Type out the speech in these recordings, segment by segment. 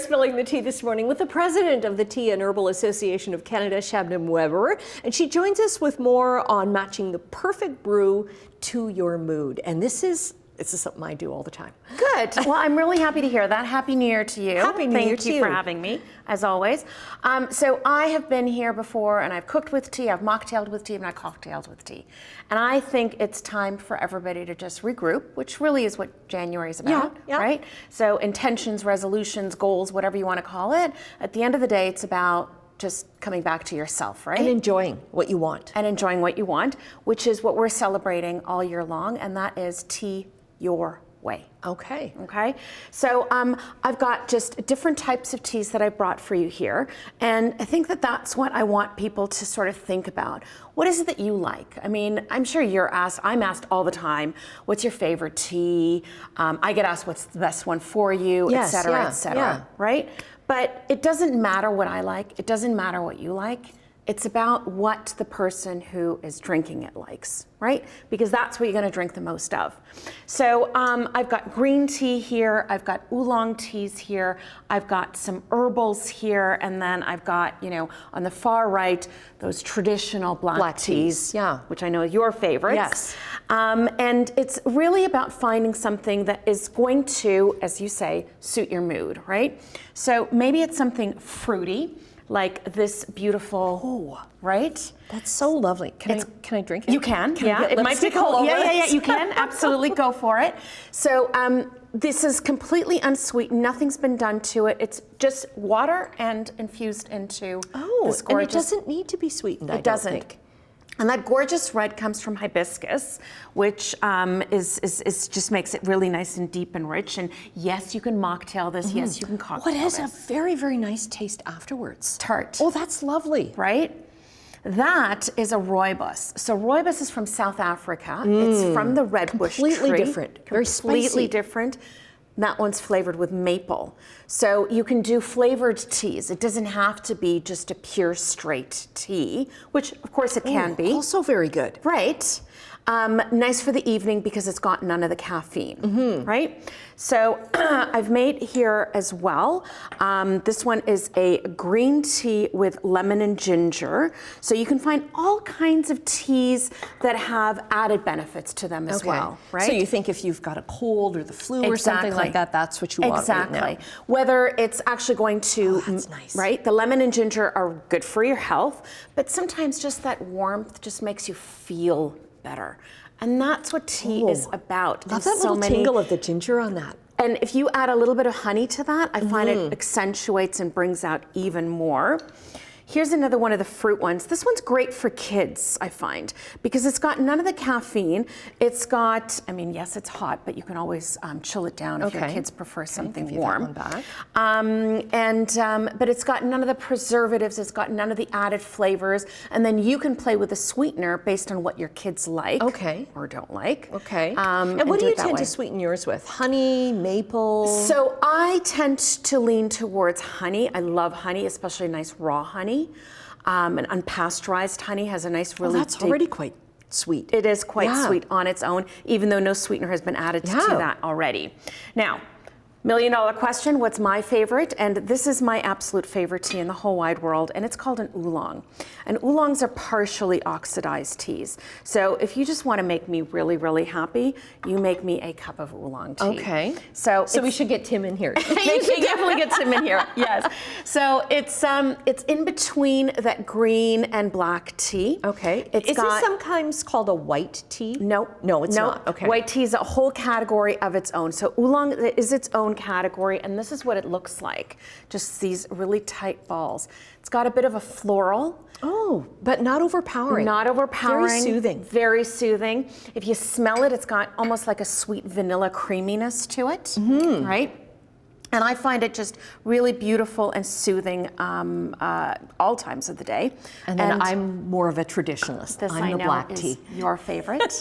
spilling the tea this morning with the president of the Tea and Herbal Association of Canada, Shabnam Weber, and she joins us with more on matching the perfect brew to your mood. And this is something I do all the time. Good. Well, I'm really happy to hear that. Happy New Year to you. Happy New Year to you. Thank you for having me, as always. So I have been here before, and I've cooked with tea, I've mocktailed with tea, and I've cocktailed with tea. And I think it's time for everybody to just regroup, which really is what January is about, right? So intentions, resolutions, goals, whatever you want to call it. At the end of the day, it's about just coming back to yourself, right? And enjoying what you want. And enjoying what you want, which is what we're celebrating all year long, and that is tea your way. Okay. Okay. So I've got just different types of teas that I brought for you here. And I think that that's what I want people to sort of think about. What is it that you like? I mean, I'm sure I'm asked all the time, what's your favorite tea? I get asked what's the best one for you, et cetera, right? But it doesn't matter what I like. It doesn't matter what you like. It's about what the person who is drinking it likes, right? Because that's what you're going to drink the most of. So I've got green tea here, I've got oolong teas here, I've got some herbals here, and then I've got, you know, on the far right, those traditional black teas, which I know are your favorites. Yes. And it's really about finding something that is going to, as you say, suit your mood, right? So maybe it's something fruity, like this beautiful, right? That's so lovely. Can I drink it? You can. Yeah, it might be cold. Yeah, you can. Absolutely, go for it. So this is completely unsweetened. Nothing's been done to it. It's just water and infused into this gorgeous. And it doesn't need to be sweetened, I don't think. And that gorgeous red comes from hibiscus, which just makes it really nice and deep and rich. And yes, you can mocktail this. Yes, you can cocktail this. What is a very, very nice taste afterwards? Tart. Oh, that's lovely. Right? That is a rooibos. So rooibos is from South Africa. It's from the redbush tree. Completely different. Very spicy. Completely different. That one's flavored with maple. So you can do flavored teas. It doesn't have to be just a pure straight tea, which of course it can be. Also very good. Right. Nice for the evening because it's got none of the caffeine, right? So I've made here as well. This one is a green tea with lemon and ginger. So you can find all kinds of teas that have added benefits to them as well, right? So you think if you've got a cold or the flu or something like that, that's what you want right now. Whether it's actually going to, that's nice. Right? The lemon and ginger are good for your health, but sometimes just that warmth just makes you feel better. And that's what tea is about. Love that little tingle of the ginger on that. And if you add a little bit of honey to that, I find it accentuates and brings out even more. Here's another one of the fruit ones. This one's great for kids, I find, because it's got none of the caffeine. It's got, I mean, yes, it's hot, but you can always chill it down if your kids prefer something warm. Back. But it's got none of the preservatives. It's got none of the added flavors. And then you can play with the sweetener based on what your kids like or don't like. And what do you tend to sweeten yours with? Honey, maple? So I tend to lean towards honey. I love honey, especially nice raw honey. And unpasteurized honey has a nice, really that's already quite sweet. It is quite sweet on its own, even though no sweetener has been added to that already. Now, $1,000,000 question, what's my favorite? And this is my absolute favorite tea in the whole wide world, and it's called an oolong. And oolongs are partially oxidized teas. So if you just want to make me really, really happy, you make me a cup of oolong tea. Okay. So we should get Tim in here. You should definitely get Tim in here, yes. So it's in between that green and black tea. Okay. Is this sometimes called a white tea? No, it's not. Okay. White tea is a whole category of its own. So oolong is its own category, and this is what it looks like. Just these really tight balls. It's got a bit of a floral. Oh, but not overpowering. Not overpowering. Very soothing. Very soothing. If you smell it, it's got almost like a sweet vanilla creaminess to it, right? And I find it just really beautiful and soothing all times of the day. And then I'm more of a traditionalist. I'm the black tea. Your favorite.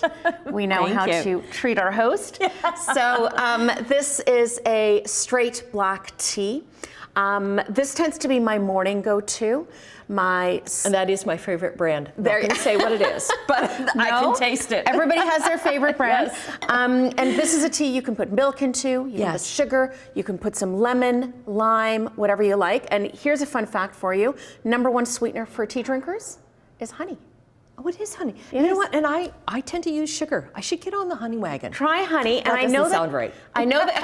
We know how to treat our host. So this is a straight black tea. This tends to be my morning go-to. And that is my favorite brand. I'm not going to say what it is, but I can taste it. Everybody has their favorite brand. Yes. And this is a tea you can put milk into, you can put sugar, you can put some lemon, lime, whatever you like. And here's a fun fact for you. #1 sweetener for tea drinkers is honey. Oh, it is honey. You know what? And I tend to use sugar. I should get on the honey wagon. Try honey, and I know that sound right. I know that.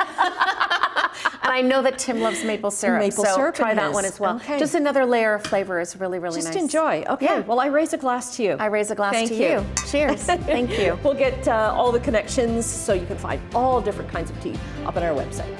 And I know that Tim loves maple syrup. Maple so syrup try in that his. one as well. Okay. Just another layer of flavor is really, really nice. Just enjoy. Okay. Yeah. Well, I raise a glass to you. I raise a glass Thank to you. you. Cheers. Thank you. We'll get all the connections so you can find all different kinds of tea up on our website.